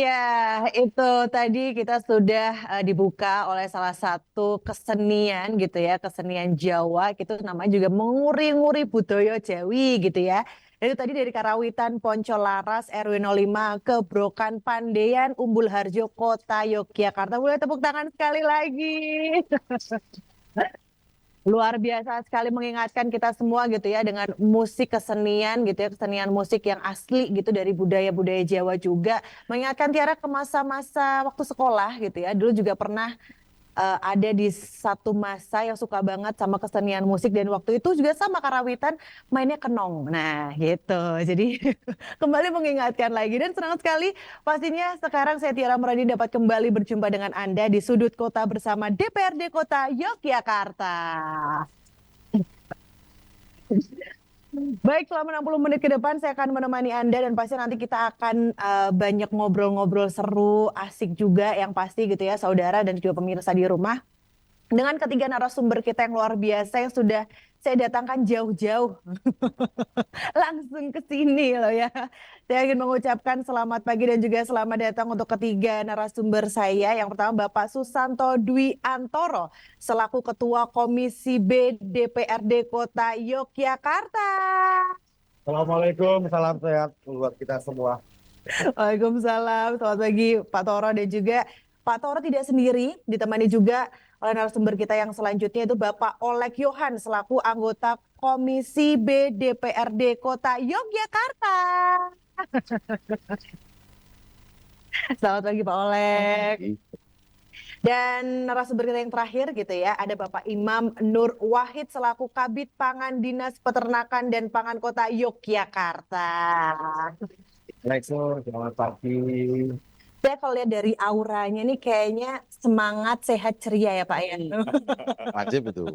Iya, itu tadi kita sudah dibuka oleh salah satu kesenian gitu ya, kesenian Jawa, gitu namanya juga menguri-nguri budaya Jawi gitu ya. Dan itu tadi dari Karawitan Poncolaras RW 05 Kebrokan Pandean Umbul Harjo Kota Yogyakarta. Boleh tepuk tangan sekali lagi. Luar biasa sekali mengingatkan kita semua gitu ya dengan musik kesenian gitu ya, kesenian musik yang asli gitu dari budaya-budaya Jawa juga. Mengingatkan Tiara ke masa-masa waktu sekolah gitu ya. Dulu juga pernah ada di satu masa yang suka banget sama kesenian musik dan waktu itu juga sama Karawitan mainnya kenong. Nah, gitu. Jadi kembali mengingatkan lagi dan senang sekali pastinya sekarang saya Tiara Muradi dapat kembali berjumpa dengan Anda di Sudut Kota bersama DPRD Kota Yogyakarta. Baik, selama 60 menit ke depan saya akan menemani Anda dan pasti nanti kita akan banyak ngobrol-ngobrol seru, asik juga yang pasti gitu ya saudara dan juga pemirsa di rumah. Dengan ketiga narasumber kita yang luar biasa yang sudah saya datangkan jauh-jauh langsung ke sini loh ya. Saya ingin mengucapkan selamat pagi dan juga selamat datang untuk ketiga narasumber saya. Yang pertama Bapak Susanto Dwi Antoro selaku Ketua Komisi B DPRD Kota Yogyakarta. Assalamualaikum, salam sehat buat kita semua. Waalaikumsalam, selamat pagi Pak Toro dan juga Pak Toro tidak sendiri, ditemani juga oleh narasumber kita yang selanjutnya itu Bapak Oleg Yohan selaku anggota Komisi B DPRD Kota Yogyakarta. Selamat pagi Pak Oleg. Dan narasumber kita yang terakhir gitu ya, ada Bapak Imam Nur Wahid selaku Kabid Pangan Dinas Peternakan dan Pangan Kota Yogyakarta. Assalamualaikum, selamat pagi. Saya kalau lihat dari auranya nih kayaknya semangat, sehat, ceria ya Pak ya. Wajib itu.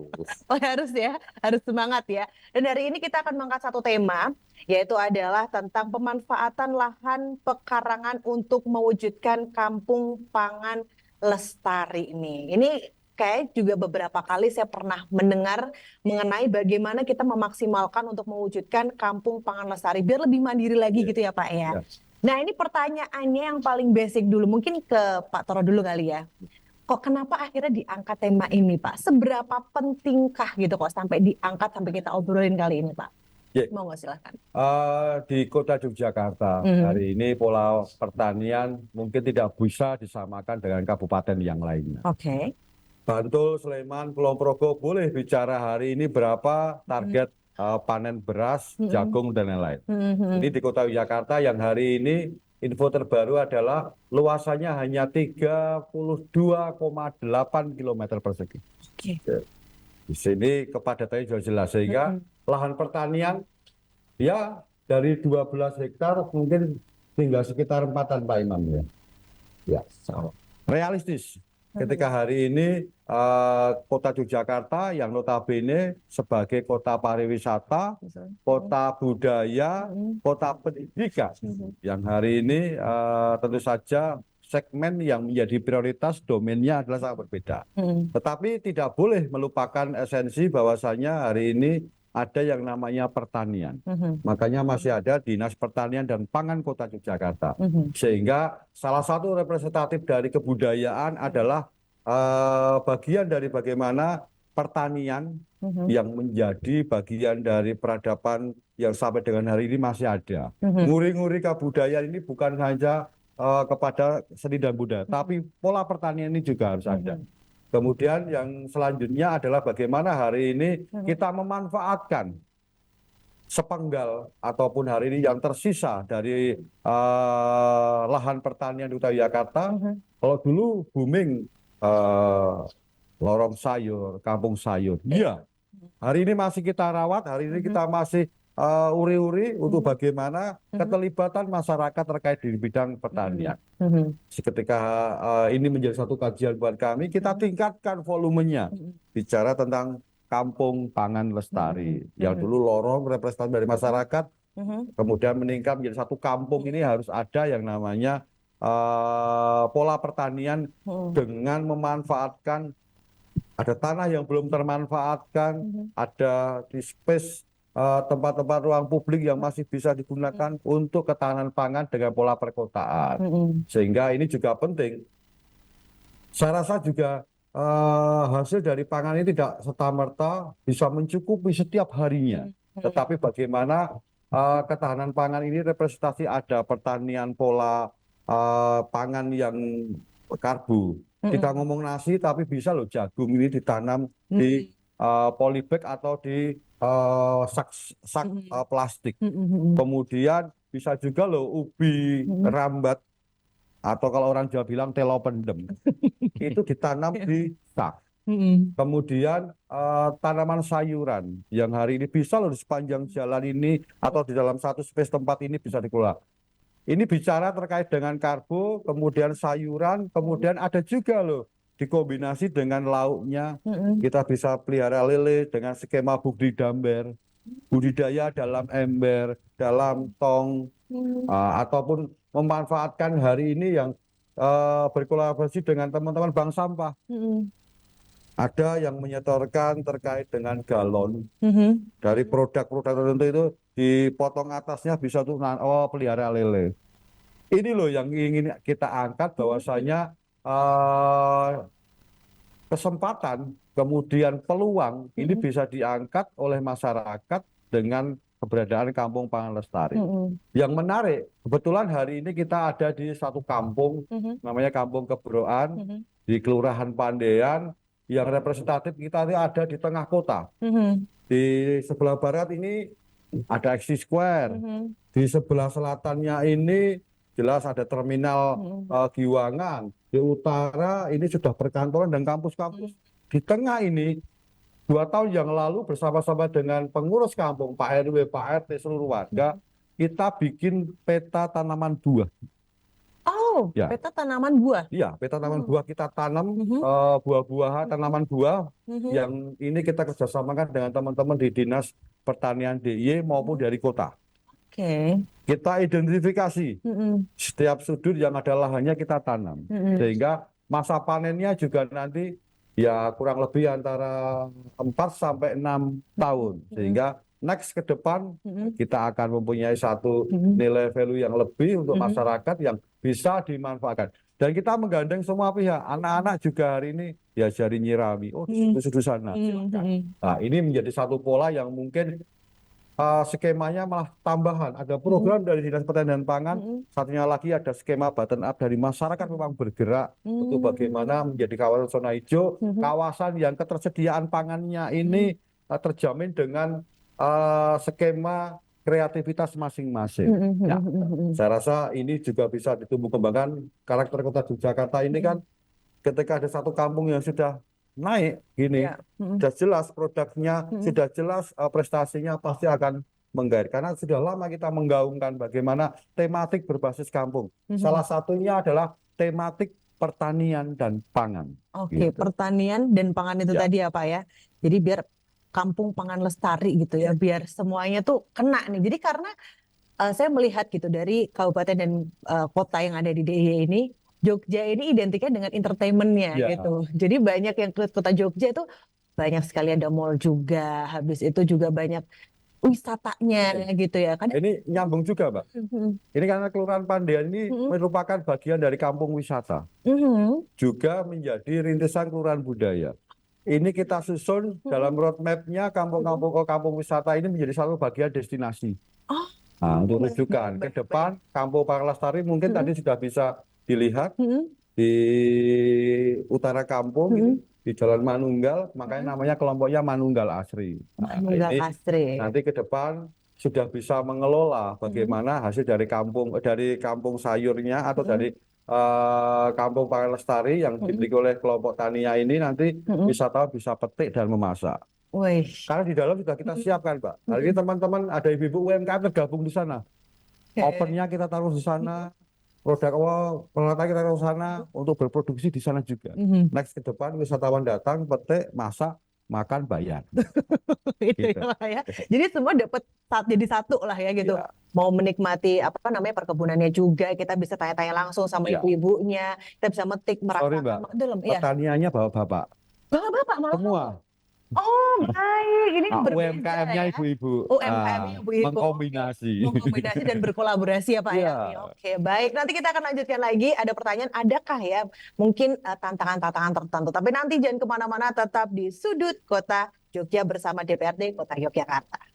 Oh harus ya, harus semangat ya. Dan hari ini kita akan mengangkat satu tema, yaitu adalah tentang pemanfaatan lahan pekarangan untuk mewujudkan kampung pangan lestari ini. Ini kayak juga beberapa kali saya pernah mendengar mengenai bagaimana kita memaksimalkan untuk mewujudkan kampung pangan lestari biar lebih mandiri lagi gitu ya Pak ya. Nah ini pertanyaannya yang paling basic dulu, mungkin ke Pak Toro dulu kali ya. Kok kenapa akhirnya diangkat tema ini Pak? Seberapa pentingkah gitu kok sampai diangkat sampai kita obrolin kali ini Pak? Mau nggak silahkan. Di Kota Yogyakarta hari ini pola pertanian mungkin tidak bisa disamakan dengan kabupaten yang lainnya. Oke. Bantul, Sleman, Kulon Progo boleh bicara hari ini berapa target panen beras, jagung dan lain-lain. Ini di Kota Yogyakarta yang hari ini info terbaru adalah luasannya hanya 32,8 km persegi. Oke. Di sini kepadatannya juga jelas sehingga lahan pertanian ya dari 12 hektar mungkin tinggal sekitar 4-an Pak Imam ya. Ya, realistis. Ketika hari ini Kota Yogyakarta yang notabene sebagai kota pariwisata, kota budaya, kota pendidikan, yang hari ini tentu saja segmen yang menjadi prioritas domainnya adalah sangat berbeda. Tetapi tidak boleh melupakan esensi bahwasanya hari ini ada yang namanya pertanian. Makanya masih ada Dinas Pertanian dan Pangan Kota Yogyakarta. Sehingga salah satu representatif dari kebudayaan adalah bagian dari bagaimana pertanian yang menjadi bagian dari peradaban yang sampai dengan hari ini masih ada. Nguri-nguri kebudayaan ini bukan hanya kepada seni dan budaya, tapi pola pertanian ini juga harus ada. Kemudian yang selanjutnya adalah bagaimana hari ini kita memanfaatkan sepenggal ataupun hari ini yang tersisa dari lahan pertanian di Kota Yogyakarta. Kalau dulu booming lorong sayur, kampung sayur. Iya, hari ini masih kita rawat, hari ini kita masih uri-uri untuk bagaimana keterlibatan masyarakat terkait di bidang pertanian. Ketika ini menjadi satu kajian buat kami, kita tingkatkan volumenya. Bicara tentang kampung pangan lestari. Yang dulu lorong representasi dari masyarakat, kemudian meningkat menjadi satu kampung. Ini harus ada yang namanya pola pertanian dengan memanfaatkan ada tanah yang belum termanfaatkan, ada di space tempat-tempat ruang publik yang masih bisa digunakan untuk ketahanan pangan dengan pola perkotaan. Sehingga ini juga penting. Saya rasa juga hasil dari pangan ini tidak serta-merta bisa mencukupi setiap harinya. Tetapi bagaimana ketahanan pangan ini representasi ada pertanian pola pangan yang karbo. Kita ngomong nasi, tapi bisa loh jagung ini ditanam di polybag atau di sak plastik. Kemudian bisa juga loh ubi rambat atau kalau orang Jawa bilang telo pendem itu ditanam di sak. Kemudian tanaman sayuran yang hari ini bisa loh di sepanjang jalan ini atau di dalam satu space tempat ini bisa dikelola. Ini bicara terkait dengan karbo, kemudian sayuran, kemudian ada juga loh dikombinasi dengan lauknya. Kita bisa pelihara lele dengan skema budidaya dalam ember, dalam tong, ataupun memanfaatkan hari ini yang berkolaborasi dengan teman-teman bank sampah. Ada yang menyetorkan terkait dengan galon dari produk-produk tertentu itu dipotong atasnya bisa tuh pelihara lele. Ini loh yang ingin kita angkat bahwasanya kesempatan kemudian peluang ini bisa diangkat oleh masyarakat dengan keberadaan Kampung Pangan Lestari. Yang menarik, kebetulan hari ini kita ada di satu kampung namanya Kampung Kebroan di Kelurahan Pandean yang representatif kita ini ada di tengah kota. Di sebelah barat ini ada Exi Square, di sebelah selatannya ini jelas ada terminal Giwangan, di utara ini sudah perkantoran dan kampus-kampus. Di tengah ini 2 tahun yang lalu bersama-sama dengan pengurus kampung, Pak RW, Pak RT, seluruh warga, kita bikin peta tanaman buah. Oh, ya. Peta tanaman buah. Iya, peta tanaman buah kita tanam buah-buahan, tanaman buah yang ini kita kerjasamakan dengan teman-teman di Dinas Pertanian DIY maupun dari kota. Kita identifikasi setiap sudut yang ada lahannya kita tanam, sehingga masa panennya juga nanti ya kurang lebih antara 4 sampai 6 tahun, sehingga next ke depan kita akan mempunyai satu nilai value yang lebih untuk masyarakat yang bisa dimanfaatkan. Dan kita menggandeng semua pihak, anak-anak juga hari ini diajari nyirami, di sudut sana. Nah, ini menjadi satu pola yang mungkin skemanya malah tambahan. Ada program dari Dinas Pertanian dan Pangan, satunya lagi ada skema bottom up dari masyarakat memang bergerak untuk bagaimana menjadi kawasan zona hijau, kawasan yang ketersediaan pangannya ini terjamin dengan skema kreativitas masing-masing. Saya rasa ini juga bisa ditumbuh kembangkan. Karakter kota Yogyakarta ini kan ketika ada satu kampung yang sudah naik gini, sudah jelas produknya, sudah jelas prestasinya pasti akan menggait. Karena sudah lama kita menggaungkan bagaimana tematik berbasis kampung. Salah satunya adalah tematik pertanian dan pangan. Pertanian dan pangan itu tadi ya Pak ya. Jadi biar Kampung Pangan Lestari gitu ya, biar semuanya tuh kena nih. Jadi karena saya melihat gitu dari kabupaten dan kota yang ada di DIY ini, Jogja ini identiknya dengan entertainment-nya gitu. Jadi banyak yang ke kota Jogja itu banyak sekali ada mall juga, habis itu juga banyak wisatanya gitu ya kan. Ini nyambung juga, Mbak. Ini karena Kelurahan Pandean ini merupakan bagian dari kampung wisata. Juga menjadi rintisan kelurahan budaya. Ini kita susun dalam roadmap-nya kampung wisata ini menjadi satu bagian destinasi. Nah, untuk rujukan ke depan Kampung Pangan Lestari mungkin tadi sudah bisa dilihat di utara kampung di Jalan Manunggal, makanya namanya kelompoknya Manunggal Asri. Manunggal Asri. Nanti ke depan sudah bisa mengelola bagaimana hasil dari kampung sayurnya atau dari Kampung Pangan Lestari yang dimiliki oleh kelompok tania ini nanti wisatawan bisa petik dan memasak. Karena di dalam sudah kita siapkan, Pak. Hari ini teman-teman ada ibu-ibu UMKM tergabung di sana. Ovennya kita taruh di sana. Produk peralatan kita ke sana untuk berproduksi di sana juga. Next ke depan wisatawan datang, petik, masak, makan, bayar. Gitu. Ya. Jadi semua dapat jadi satu lah ya gitu. Mau menikmati perkebunannya juga, kita bisa tanya-tanya langsung sama ibu-ibunya, kita bisa metik merasakan dalam. Pertaniannya bapak-bapak. Bapak-bapak malah. Semua. Oh, baik. Ini berbeda UMKM-nya ya. ibu-ibu UMKM-nya ibu-ibu. mengkombinasi. Mengkombinasi dan berkolaborasi ya Pak ya. Iya. Oke, baik. Nanti kita akan lanjutkan lagi. Ada pertanyaan, adakah ya mungkin tantangan-tantangan tertentu. Tapi nanti jangan kemana-mana, tetap di Sudut Kota Jogja bersama DPRD Kota Yogyakarta.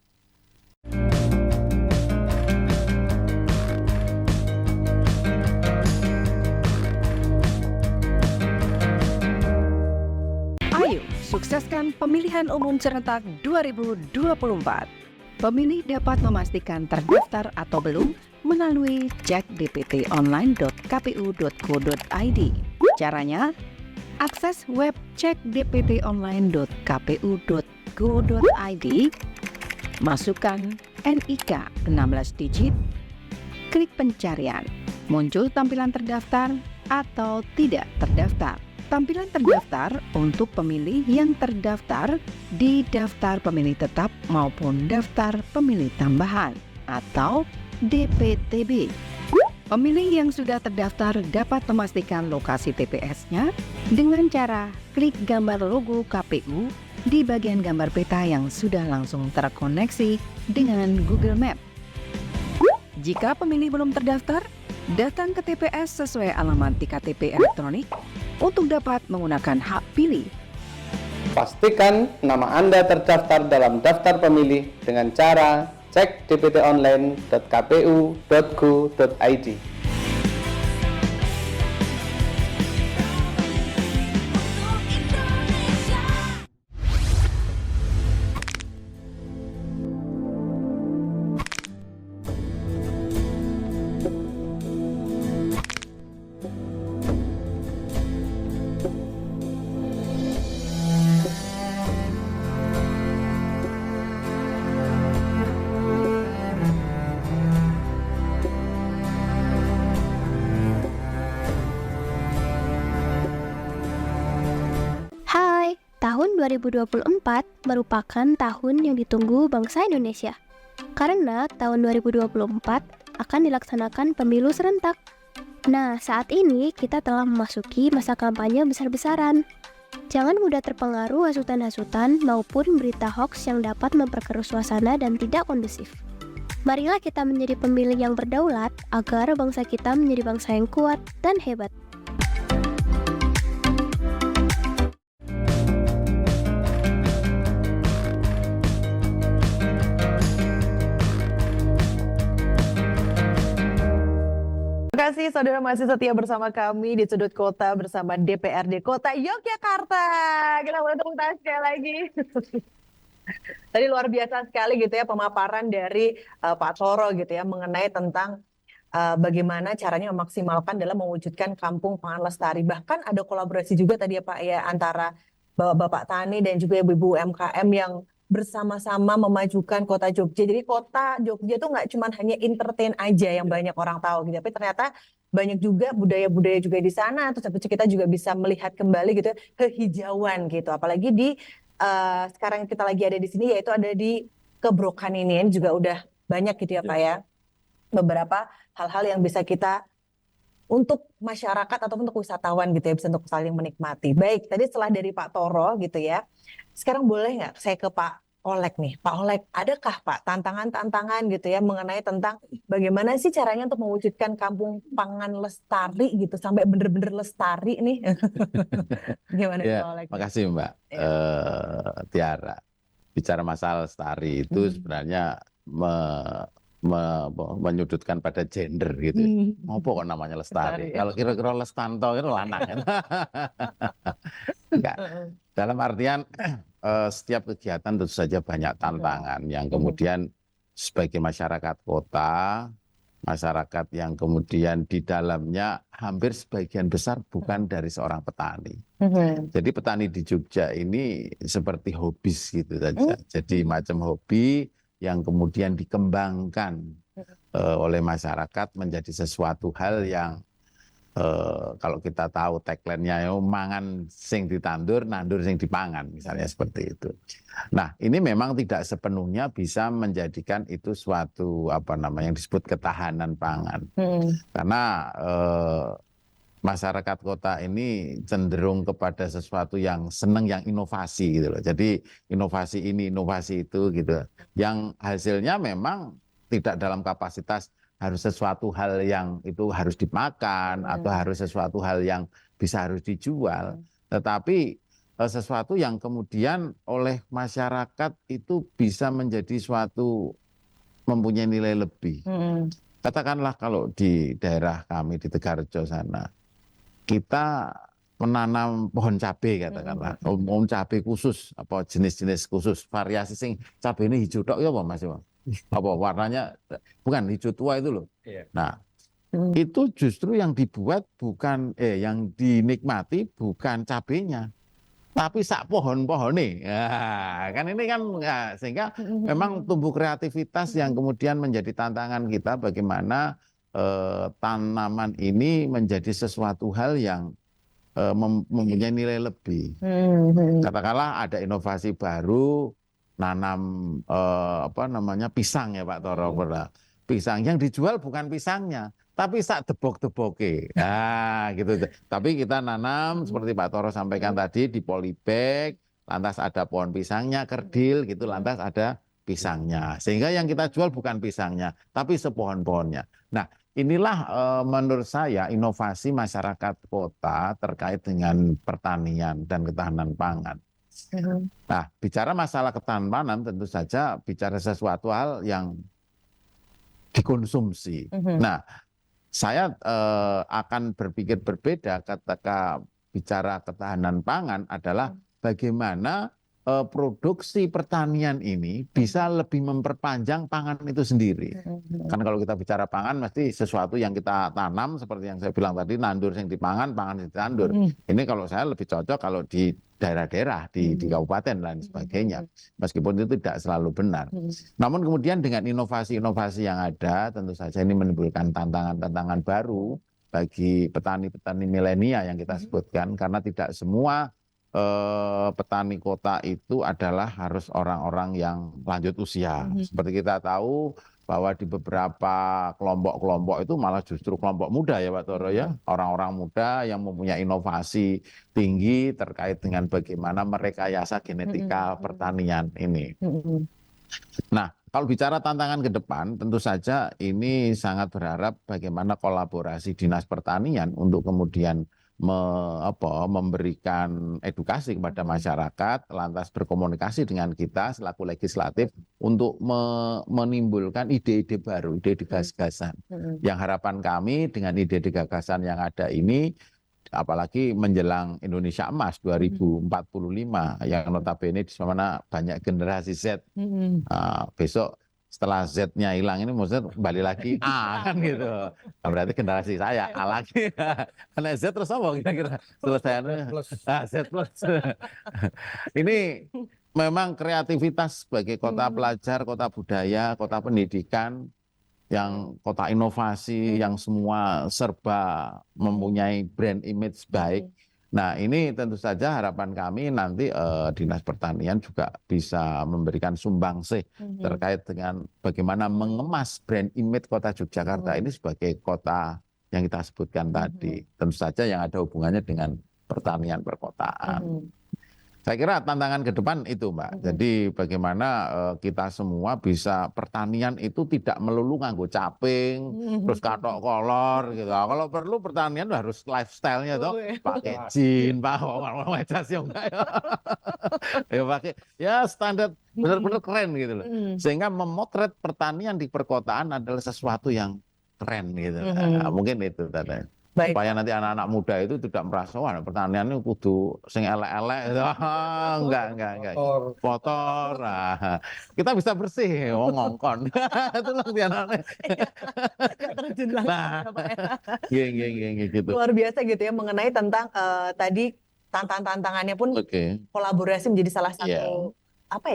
Ayo, sukseskan pemilihan umum serentak 2024. Pemilih dapat memastikan terdaftar atau belum melalui cek dptonline.kpu.go.id. Caranya, akses web cek dptonline.kpu.go.id, masukkan NIK 16 digit, klik pencarian, muncul tampilan terdaftar atau tidak terdaftar. Tampilan terdaftar untuk pemilih yang terdaftar di daftar pemilih tetap maupun daftar pemilih tambahan atau DPTB. Pemilih yang sudah terdaftar dapat memastikan lokasi TPS-nya dengan cara klik gambar logo KPU di bagian gambar peta yang sudah langsung terkoneksi dengan Google Map. Jika pemilih belum terdaftar, datang ke TPS sesuai alamat di KTP elektronik untuk dapat menggunakan hak pilih. Pastikan nama Anda terdaftar dalam daftar pemilih dengan cara cek dptonline.kpu.go.id. Hai, tahun 2024 merupakan tahun yang ditunggu bangsa Indonesia. Karena tahun 2024 akan dilaksanakan pemilu serentak. Nah, saat ini kita telah memasuki masa kampanye besar-besaran. Jangan mudah terpengaruh hasutan-hasutan maupun berita hoaks yang dapat memperkeruh suasana dan tidak kondusif. Marilah kita menjadi pemilih yang berdaulat agar bangsa kita menjadi bangsa yang kuat dan hebat. Terima kasih saudara masih setia bersama kami di Sudut Kota bersama DPRD Kota Yogyakarta. Kita boleh tepuk tangan sekali lagi. Tadi luar biasa sekali gitu ya pemaparan dari Pak Toro gitu ya mengenai tentang bagaimana caranya memaksimalkan dalam mewujudkan kampung pangan lestari. Bahkan ada kolaborasi juga tadi ya Pak ya antara Bapak Tani dan juga Ibu UMKM yang bersama-sama memajukan kota Jogja. Jadi kota Jogja tuh nggak cuma hanya entertain aja yang banyak orang tahu gitu, tapi ternyata banyak juga budaya-budaya juga di sana. Terus habis itu kita juga bisa melihat kembali gitu ya, kehijauan gitu. Apalagi di sekarang kita lagi ada di sini yaitu ada di Kebrokan ini juga udah banyak gitu ya Pak ya. Beberapa hal-hal yang bisa kita untuk masyarakat ataupun untuk wisatawan gitu ya bisa untuk saling menikmati. Baik, tadi setelah dari Pak Toro gitu ya. Sekarang boleh nggak saya ke Pak Olek nih. Pak Olek, adakah Pak tantangan-tantangan gitu ya mengenai tentang bagaimana sih caranya untuk mewujudkan kampung pangan lestari gitu sampai bener-bener lestari nih? Gimana Ya, Pak Olek? makasih Mbak Tiara. Bicara masalah lestari itu sebenarnya menyudutkan pada gender gitu. Apa kok namanya lestari? Kalau kira-kira Lestanto itu lanang kan? Enggak. Dalam artian setiap kegiatan tentu saja banyak tantangan yang kemudian sebagai masyarakat kota, masyarakat yang kemudian di dalamnya hampir sebagian besar bukan dari seorang petani. Jadi petani di Jogja ini seperti hobis gitu saja. Jadi macam hobi yang kemudian dikembangkan oleh masyarakat menjadi sesuatu hal yang kalau kita tahu tagline-nya mangan sing ditandur, nandur sing dipangan, misalnya seperti itu. Nah, ini memang tidak sepenuhnya bisa menjadikan itu suatu yang disebut ketahanan pangan. Karena masyarakat kota ini cenderung kepada sesuatu yang seneng, yang inovasi gitu loh. Jadi inovasi ini, inovasi itu gitu. Yang hasilnya memang tidak dalam kapasitas harus sesuatu hal yang itu harus dimakan atau harus sesuatu hal yang bisa harus dijual. Tetapi sesuatu yang kemudian oleh masyarakat itu bisa menjadi suatu mempunyai nilai lebih. Katakanlah kalau di daerah kami di Tegarrejo sana, kita menanam pohon cabai katakanlah, pohon cabai khusus, apa jenis-jenis khusus, variasi sing cabai ini hijau tok ya apa Mas? Apa warnanya bukan hijau tua itu loh. Nah, itu justru yang dibuat bukan yang dinikmati bukan cabainya, tapi sak pohon-pohon nih. Nah, kan ini kan sehingga memang tumbuh kreativitas yang kemudian menjadi tantangan kita bagaimana tanaman ini menjadi sesuatu hal yang mempunyai nilai lebih. Katakanlah ada inovasi baru nanam apa namanya pisang ya Pak Toro. Pisang yang dijual bukan pisangnya, tapi sak debok-deboke. Nah, gitu. Tapi kita nanam seperti Pak Toro sampaikan tadi di polybag, lantas ada pohon pisangnya, kerdil gitu, lantas ada pisangnya. Sehingga yang kita jual bukan pisangnya, tapi sepohon-pohonnya. Nah, inilah menurut saya inovasi masyarakat kota terkait dengan pertanian dan ketahanan pangan. Nah, bicara masalah ketahanan pangan tentu saja bicara sesuatu hal yang dikonsumsi. Nah, saya akan berpikir berbeda ketika bicara ketahanan pangan adalah bagaimana produksi pertanian ini bisa lebih memperpanjang pangan itu sendiri. Kan kalau kita bicara pangan mesti sesuatu yang kita tanam seperti yang saya bilang tadi, nandur yang dipangan, pangan yang ditandur. Ini kalau saya lebih cocok kalau di daerah-daerah, di kabupaten dan sebagainya. Meskipun itu tidak selalu benar. Namun kemudian dengan inovasi-inovasi yang ada, tentu saja ini menimbulkan tantangan-tantangan baru bagi petani-petani milenial yang kita sebutkan, karena tidak semua petani kota itu adalah harus orang-orang yang lanjut usia. Seperti kita tahu bahwa di beberapa kelompok-kelompok itu malah justru kelompok muda ya Pak Toro ya. Orang-orang muda yang mempunyai inovasi tinggi terkait dengan bagaimana merekayasa genetika pertanian ini. Nah, kalau bicara tantangan ke depan, tentu saja ini sangat berharap bagaimana kolaborasi Dinas Pertanian untuk kemudian memberikan edukasi kepada masyarakat, lantas berkomunikasi dengan kita selaku legislatif untuk menimbulkan ide-ide baru, ide-ide gagasan. Yang harapan kami dengan ide-ide gagasan yang ada ini, apalagi menjelang Indonesia Emas 2045, yang notabene di mana banyak generasi Z. Besok setelah Z-nya hilang ini maksudnya kembali lagi A kan gitu. Nah, berarti generasi saya A lagi. Karena Z terus apa kira-kira? Selesai Z plus. Ini memang kreativitas sebagai kota pelajar, kota budaya, kota pendidikan, yang kota inovasi, yang semua serba mempunyai brand image baik. Nah, ini tentu saja harapan kami nanti Dinas Pertanian juga bisa memberikan sumbangsih terkait dengan bagaimana mengemas brand image kota Yogyakarta ini sebagai kota yang kita sebutkan tadi. Tentu saja yang ada hubungannya dengan pertanian perkotaan. Saya kira tantangan ke depan itu Mbak. Jadi bagaimana kita semua bisa pertanian itu tidak melulu nganggo caping, terus katok kolor gitu. Kalau perlu pertanian harus lifestyle-nya toh, pakai jin, pakai jas ya enggak ya. Ya pakai ya standar benar-benar keren gitu loh. Sehingga memotret pertanian di perkotaan adalah sesuatu yang keren gitu. Nah, mungkin itu tadi. Baik. Supaya nanti anak-anak muda itu tidak merasa wah pertanian ini kudu sing elek-elek gitu. Enggak. Kotor. Nah, kita bisa bersih, ngongkon. Itu nanti anak-anak. Terjun langsung Nah, ya, Pak ya. gitu. Luar biasa gitu ya mengenai tentang tadi tantangannya pun kolaborasi menjadi salah satu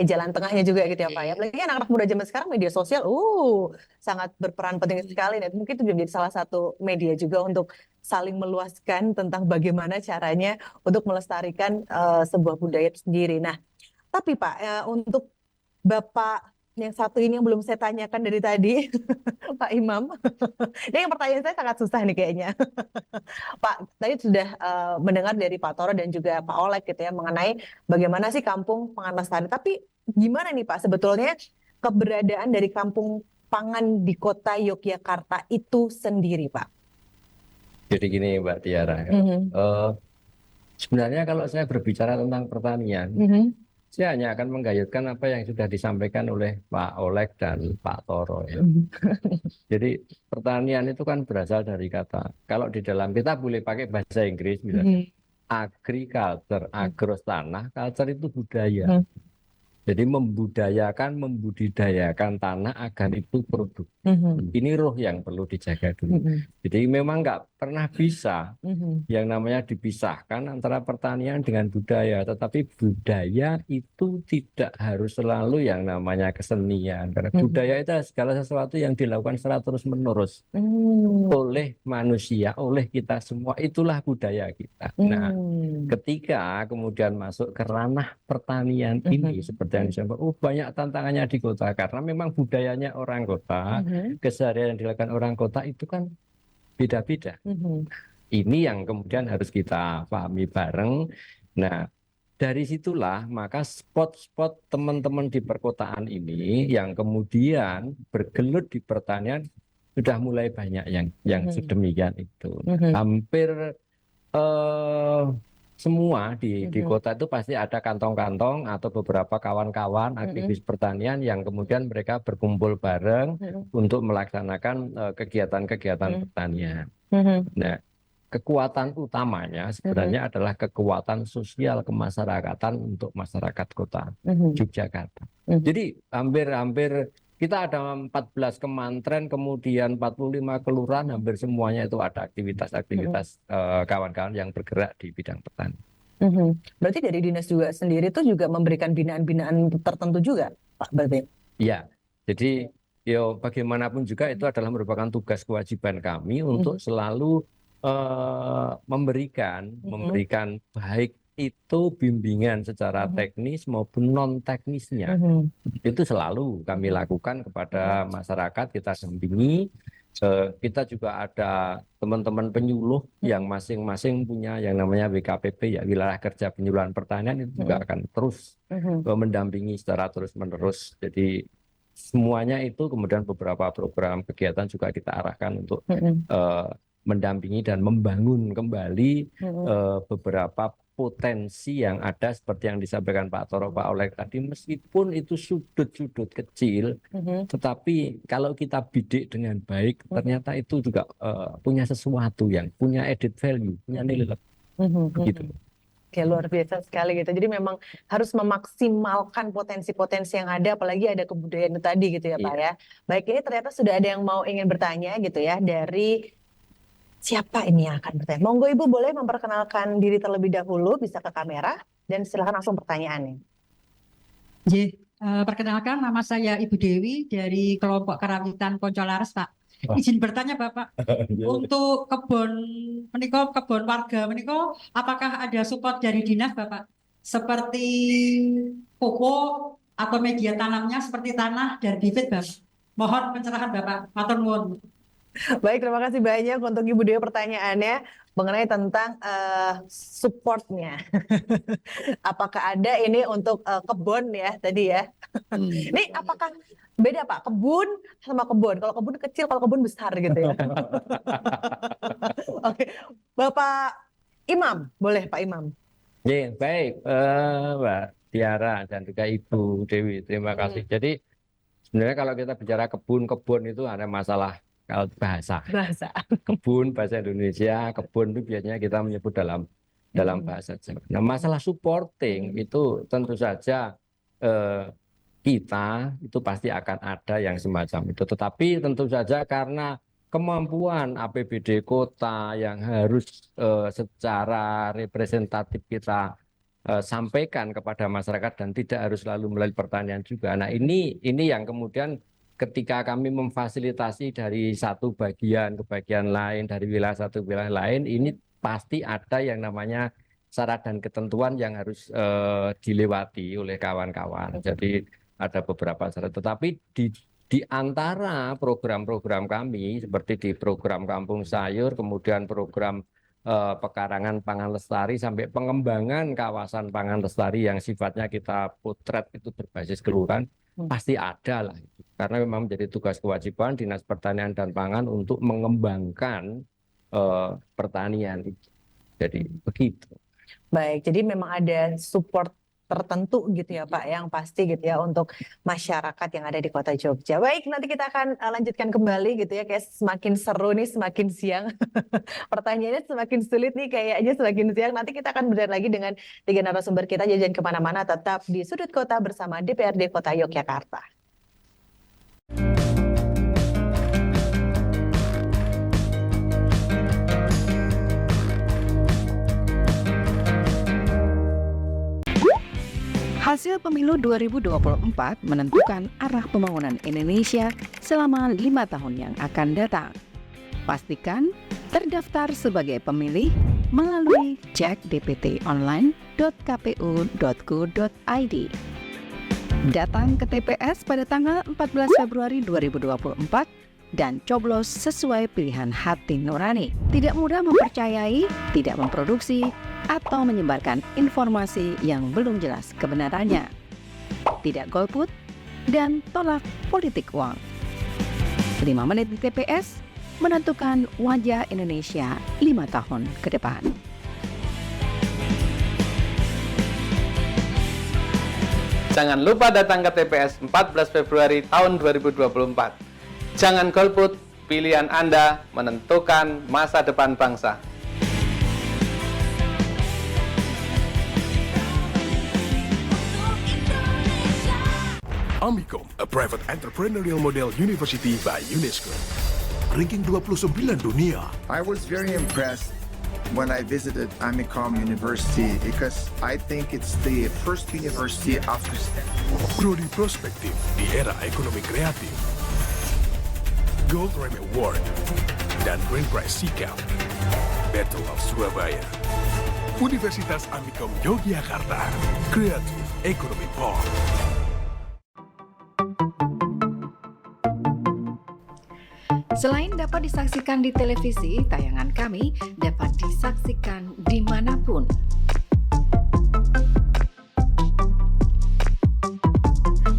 jalan tengahnya juga gitu ya Pak ya. Apalagi anak-anak muda zaman sekarang media sosial sangat berperan penting sekali. Dan mungkin itu menjadi salah satu media juga untuk saling meluaskan tentang bagaimana caranya untuk melestarikan sebuah budaya itu sendiri. Nah, tapi Pak, untuk Bapak yang satu ini yang belum saya tanyakan dari tadi, Pak Imam. Ini yang pertanyaan saya sangat susah nih kayaknya. Pak, tadi sudah mendengar dari Pak Toro dan juga Pak Oleg gitu ya mengenai bagaimana sih kampung pangan lestari. Tapi gimana nih Pak sebetulnya keberadaan dari kampung pangan di kota Yogyakarta itu sendiri, Pak? Jadi gini Mbak Tiara, sebenarnya kalau saya berbicara tentang pertanian, saya hanya akan menggayutkan apa yang sudah disampaikan oleh Pak Oleg dan Pak Toro ya. Jadi pertanian itu kan berasal dari kata, kalau di dalam kita boleh pakai bahasa Inggris misalnya, agriculture, agros tanah, culture itu budaya. Jadi membudayakan, membudidayakan tanah agar itu produk. Ini roh yang perlu dijaga dulu. Jadi memang nggak pernah bisa yang namanya dipisahkan antara pertanian dengan budaya. Tetapi budaya itu tidak harus selalu yang namanya kesenian. Karena budaya itu segala sesuatu yang dilakukan secara terus-menerus oleh manusia, oleh kita semua. Itulah budaya kita. Nah, ketika kemudian masuk ke ranah pertanian ini, seperti yang disampaikan, banyak tantangannya di kota karena memang budayanya orang kota, keseharian yang dilakukan orang kota itu kan beda-beda. Ini yang kemudian harus kita pahami bareng. Nah, dari situlah maka spot-spot teman-teman di perkotaan ini yang kemudian bergelut di pertanian sudah mulai banyak yang sedemikian itu. Hampir semua di kota itu pasti ada kantong-kantong atau beberapa kawan-kawan aktivis pertanian yang kemudian mereka berkumpul bareng untuk melaksanakan kegiatan-kegiatan pertanian. Nah, kekuatan utamanya sebenarnya adalah kekuatan sosial kemasyarakatan untuk masyarakat kota Yogyakarta. Jadi hampir kita ada 14 kementerian, kemudian 45 kelurahan, hampir semuanya itu ada aktivitas-aktivitas kawan-kawan yang bergerak di bidang petani. Berarti dari dinas juga sendiri itu juga memberikan binaan-binaan tertentu juga, Pak Berarti? Ya, jadi bagaimanapun juga itu adalah merupakan tugas kewajiban kami untuk selalu memberikan baik itu bimbingan secara teknis maupun non teknisnya. Itu selalu kami lakukan kepada masyarakat, kita dampingi. Kita juga ada teman-teman penyuluh yang masing-masing punya yang namanya WKPP, ya wilayah kerja penyuluhan pertanian, itu juga akan terus mendampingi secara terus-menerus. Jadi semuanya itu kemudian beberapa program kegiatan juga kita arahkan untuk mendampingi dan membangun kembali beberapa potensi yang ada seperti yang disampaikan Pak Toro, Pak Oleg tadi, meskipun itu sudut-sudut kecil, tetapi kalau kita bidik dengan baik, ternyata itu juga punya sesuatu yang punya added value, punya nilai lebih. Gitu. Oke, luar biasa sekali gitu. Jadi memang harus memaksimalkan potensi-potensi yang ada, apalagi ada kebudayaan itu tadi gitu ya Pak ya. Baik, ini ternyata sudah ada yang ingin bertanya gitu ya dari siapa ini yang akan bertanya? Monggo Ibu boleh memperkenalkan diri terlebih dahulu, bisa ke kamera, dan silakan langsung pertanyaannya. Perkenalkan, nama saya Ibu Dewi dari kelompok kerawitan Poncolares, Pak. Izin bertanya Bapak, untuk kebun warga meniko, apakah ada support dari dinas Bapak? Seperti pupuk atau media tanamnya seperti tanah dan bibit Bapak. Mohon pencerahan Bapak. Matur nuwun. Baik, terima kasih banyak untuk Ibu Dewi pertanyaannya mengenai tentang supportnya. Apakah ada ini untuk kebun ya tadi ya? Ini apakah beda Pak, kebun sama kebun? Kalau kebun kecil, kalau kebun besar gitu ya? Oke, Bapak Imam, boleh Pak Imam? Ya, baik, Mbak Tiara dan juga Ibu Dewi, terima kasih. Jadi sebenarnya kalau kita bicara kebun itu ada masalah. Kalau bahasa kebun, bahasa Indonesia, kebun itu biasanya kita menyebut dalam bahasa Jawa. Nah, masalah supporting itu tentu saja kita itu pasti akan ada yang semacam itu. Tetapi tentu saja karena kemampuan APBD kota yang harus secara representatif kita sampaikan kepada masyarakat dan tidak harus selalu melalui pertanian juga. Nah, ini yang kemudian ketika kami memfasilitasi dari satu bagian ke bagian lain, dari wilayah satu wilayah lain, ini pasti ada yang namanya syarat dan ketentuan yang harus dilewati oleh kawan-kawan. Jadi ada beberapa syarat. Tetapi di antara program-program kami seperti di program Kampung Sayur, kemudian program pekarangan pangan lestari sampai pengembangan kawasan pangan lestari yang sifatnya kita potret itu berbasis kelurahan, pasti ada lah. Karena memang menjadi tugas kewajiban Dinas Pertanian dan Pangan untuk mengembangkan pertanian. Jadi begitu. Baik, jadi memang ada support tertentu gitu ya Pak, yang pasti gitu ya untuk masyarakat yang ada di Kota Jogja. Baik, nanti kita akan lanjutkan kembali gitu ya, kayak semakin seru nih semakin siang. Pertanyaannya semakin sulit nih kayaknya semakin siang. Nanti kita akan berada lagi dengan 3 narasumber kita, jangan kemana-mana, tetap di Sudut Kota bersama DPRD Kota Yogyakarta. Hasil pemilu 2024 menentukan arah pembangunan Indonesia selama 5 tahun yang akan datang. Pastikan terdaftar sebagai pemilih melalui cek.dptonline.kpu.go.id. Datang ke TPS pada tanggal 14 Februari 2024 dan coblos sesuai pilihan hati nurani. Tidak mudah mempercayai, tidak memproduksi, atau menyebarkan informasi yang belum jelas kebenarannya. Tidak golput dan tolak politik uang. 5 menit di TPS menentukan wajah Indonesia 5 tahun ke depan. Jangan lupa datang ke TPS 14 Februari tahun 2024. Jangan golput, pilihan Anda menentukan masa depan bangsa. Amicom, a private entrepreneurial model university by UNESCO. Ranking 29 dunia. I was very impressed when I visited Amicom University because I think it's the first university after Stanford. Prodi Prospektif di era ekonomi kreatif. Gold Rame Award dan Grand Prize Sikap. Battle of Surabaya. Universitas Amicom Yogyakarta. Creative Economy Park. Selain dapat disaksikan di televisi, tayangan kami dapat disaksikan dimanapun.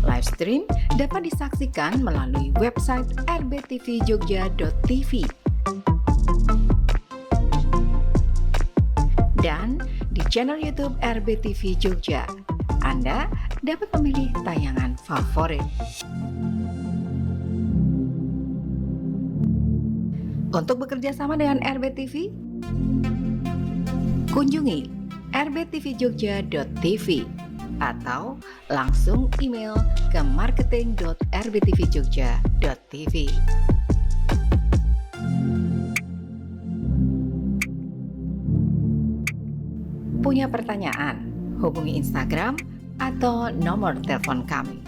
Live stream dapat disaksikan melalui website rbtvjogja.tv dan di channel YouTube RBTV Jogja. Anda dapat memilih tayangan favorit. Untuk bekerja sama dengan RBTV, kunjungi rbtvjogja.tv atau langsung email ke marketing.rbtvjogja.tv. Punya pertanyaan? Hubungi Instagram atau nomor telepon kami.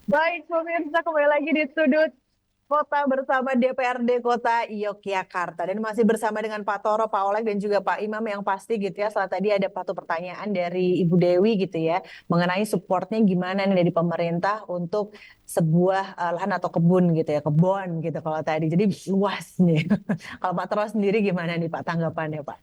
Baik, pemirsa, kembali lagi di Sudut Kota bersama DPRD Kota Yogyakarta. Dan masih bersama dengan Pak Toro, Pak Oleg, dan juga Pak Imam yang pasti gitu ya. Setelah tadi ada satu pertanyaan dari Ibu Dewi gitu ya, mengenai supportnya gimana nih dari pemerintah untuk sebuah lahan atau kebun gitu ya, kebun gitu kalau tadi. Jadi luas nih. Kalau Pak Toro sendiri gimana nih Pak tanggapannya Pak?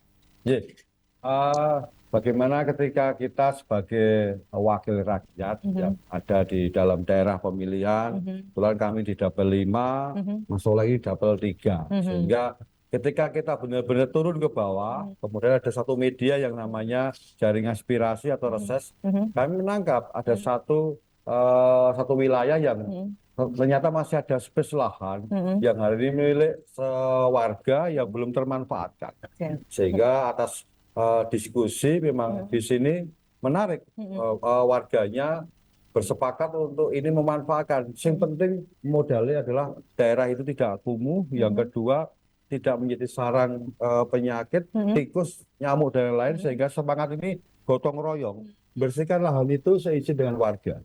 Bagaimana ketika kita sebagai wakil rakyat yang ada di dalam daerah pemilihan, kebetulan kami di Dapil 5, Mas Oleh di Dapil 3, sehingga ketika kita benar-benar turun ke bawah, kemudian ada satu media yang namanya Jaring Aspirasi atau Reses, kami menangkap ada satu wilayah yang ternyata masih ada space lahan yang hari ini milik warga yang belum termanfaatkan, sehingga atas diskusi memang di sini menarik warganya bersepakat untuk ini memanfaatkan. Yang penting modalnya adalah daerah itu tidak kumuh, yang kedua tidak menjadi sarang penyakit, tikus, nyamuk dan lain-lain, sehingga semangat ini gotong royong. bersihkan lahan itu seizin dengan warga.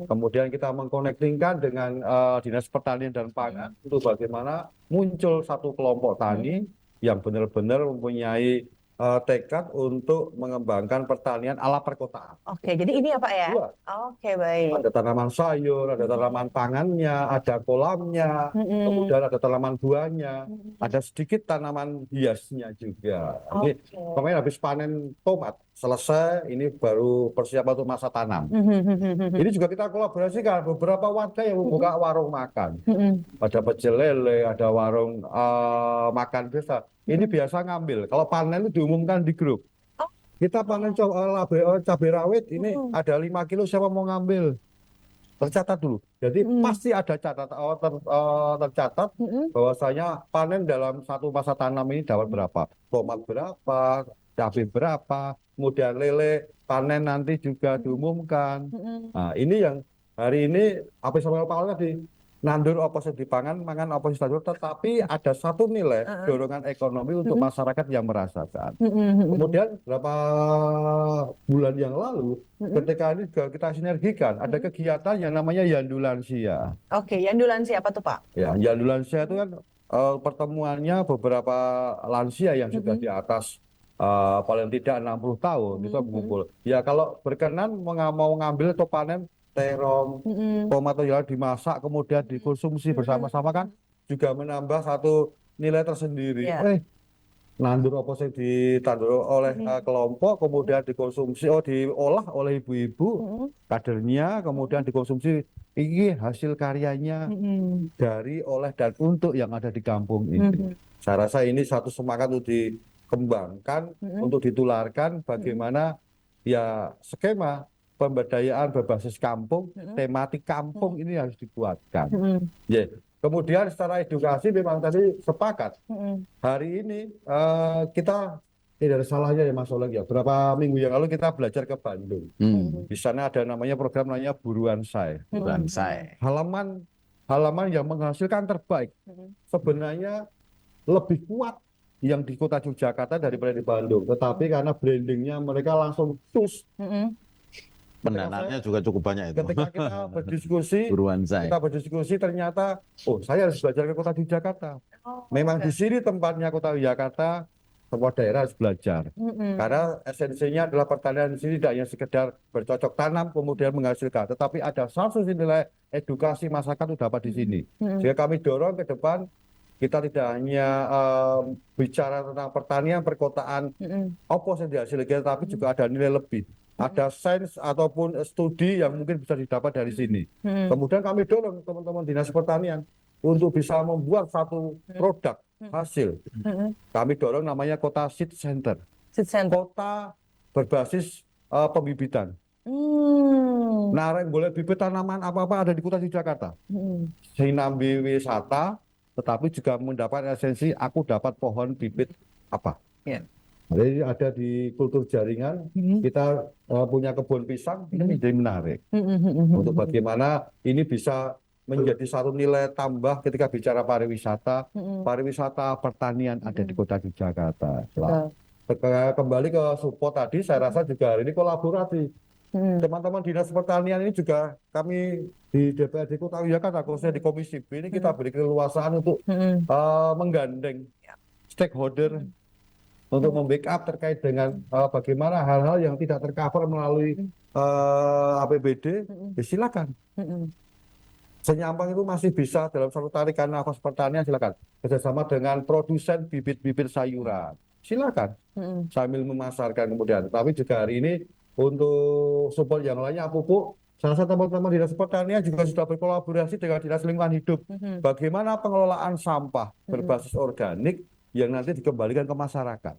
Kemudian kita mengkonektingkan dengan Dinas Pertanian dan Pangan untuk bagaimana muncul satu kelompok tani yang benar-benar mempunyai tekad untuk mengembangkan pertanian ala perkotaan. Oke, jadi ini ya Pak ya? Dua. Oke, baik. Ada tanaman sayur, ada tanaman pangannya, ada kolamnya, kemudian ada tanaman buahnya, ada sedikit tanaman hiasnya juga. Ini kemarin habis panen tomat, selesai, ini baru persiapan untuk masa tanam. Ini juga kita kolaborasikan beberapa warga yang membuka warung makan. Ada pecel lele, ada warung makan biasa. Ini biasa ngambil. Kalau panen itu diumumkan di grup. Kita panen cabai rawit, ini ada 5 kilo, siapa mau ngambil? Tercatat dulu. Jadi pasti ada tercatat bahwasanya panen dalam satu masa tanam ini dapat berapa. Tomat berapa, cabai berapa, kemudian lele panen nanti juga diumumkan. Nah, ini yang hari ini apa sama Pak Al tadi, nandur oposisi pangan, mangan oposisi tandur, tetapi ada satu nilai dorongan ekonomi untuk masyarakat yang merasakan. Kemudian beberapa bulan yang lalu, ketika ini juga kita sinergikan, ada kegiatan yang namanya Yandu Lansia. Oke, Yandu Lansia apa tuh Pak? Ya, Yandu Lansia itu kan pertemuannya beberapa lansia yang sudah di atas paling tidak 60 tahun itu mengumpul. Ya kalau berkenan mau ngambil atau panen terong, tomat atau jalan dimasak kemudian dikonsumsi bersama-sama kan juga menambah satu nilai tersendiri. Nandur apa sih ditandur oleh kelompok kemudian dikonsumsi, diolah oleh ibu-ibu kadernya kemudian dikonsumsi, ini hasil karyanya dari oleh dan untuk yang ada di kampung ini. Saya rasa ini satu semangat untuk dikembangkan, untuk ditularkan bagaimana ya skema pemberdayaan berbasis kampung, tematik kampung ini harus dibuatkan. Kemudian secara edukasi memang tadi sepakat. Hari ini kita tidak ada salahnya ya Mas Oleg ya. Berapa minggu yang lalu kita belajar ke Bandung. Di sana ada namanya program namanya Buruan Say. Buruan Say. Halaman yang menghasilkan terbaik. Sebenarnya lebih kuat yang di kota Yogyakarta daripada di Bandung. Tetapi karena brandingnya mereka langsung tus. Pendananya juga cukup banyak itu. Ketika kita berdiskusi, ternyata, saya harus belajar ke kota Yogyakarta. Memang di sini tempatnya kota Yogyakarta, semua daerah harus belajar. Karena esensinya adalah pertanian di sini tidak hanya sekedar bercocok tanam kemudian menghasilkan, tetapi ada satu nilai edukasi masyarakat itu dapat di sini. Sehingga kami dorong ke depan, kita tidak hanya bicara tentang pertanian, perkotaan, apa yang dihasilkan, tapi juga ada nilai lebih. Ada sains ataupun studi yang mungkin bisa didapat dari sini. Kemudian kami dorong teman-teman Dinas Pertanian untuk bisa membuat satu produk hasil. Kami dorong namanya Kota Seed Center. Kota berbasis pembibitan. Nah, boleh bibit tanaman apa-apa ada di kota Yogyakarta. Sinambi wisata, tetapi juga mendapat esensi aku dapat pohon bibit apa. Jadi ada di kultur jaringan, kita punya kebun pisang, ini menjadi menarik. Untuk bagaimana ini bisa menjadi satu nilai tambah ketika bicara pariwisata, pertanian ada di kota Yogyakarta. Kembali ke support tadi, saya rasa juga hari ini kolaborasi. Teman-teman Dinas Pertanian ini juga kami di DPRD Kota Yogyakarta, khususnya di Komisi B ini kita beri keleluasaan untuk menggandeng stakeholder untuk membackup terkait dengan bagaimana hal-hal yang tidak tercover melalui APBD, silakan. Senyampang itu masih bisa dalam satu tarikan nafas pertanian, silakan. Kerjasama dengan produsen bibit-bibit sayuran, silakan. Sambil memasarkan kemudian. Tapi juga hari ini untuk support yang lainnya pupuk, saya rasa teman-teman Dinas Pertanian juga sudah berkolaborasi dengan Dinas Lingkungan Hidup. Bagaimana pengelolaan sampah berbasis organik yang nanti dikembalikan ke masyarakat.